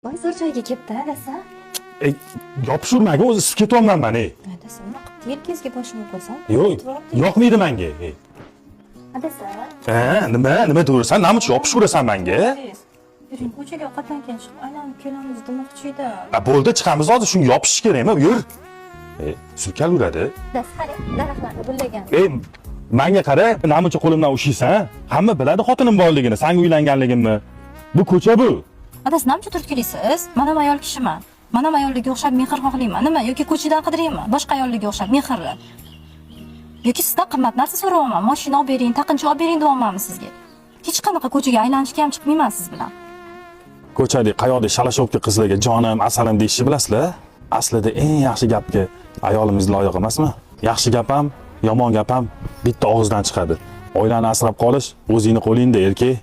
Bozor joyga kelibdi, adasi. Yopishurmaga o'zi isib ketyapman men. Adasi, nima qilib yelkangizga boshimni qo'ysam? Yo'q, yoqmaydi menga. Adasi. Nima deyapsan? Nima yopishurasan menga? Yuring, ko'chaga ovqatdan keyin chiqib aylanib kelamiz demoqchi-edi. Bo'ldi, chiqamiz hozir, shunga yopish kerakmi? Yur. Surkaveradi. Adasi, qarang, daraxtlarni gullagan. Menga qara, namicha qo'limdan ushlaysan? Hamma biladi xotinim borligini, senga uylanganligimni. Bu ko'cha bu. Adasi, nima turib kelasiz? Men ham ayol kishiman. Men ham ayollarga o'xshab mehr xohlayman. Nima, yoki ko'chadan qidiraymi? Boshqa ayollarga o'xshab mehrni. Yoki sizdan qimmat narsa so'rayapman. Mashina olib bering, taqinchoq olib bering deyapmanmi sizga? Hech qanaqa ko'chaga aylanishga ham chiqmayman siz bilan. Ko'chada qayoqda shalashobga qizlarga jonim, asalim deyishni bilasizlar? Aslida eng yaxshi gapga ayolimiz loyiq emasmi? Yaxshi gap ham, yomon gap ham bitta og'izdan chiqadi. Oilani asrab qolish o'zingni qo'lingda, erkak.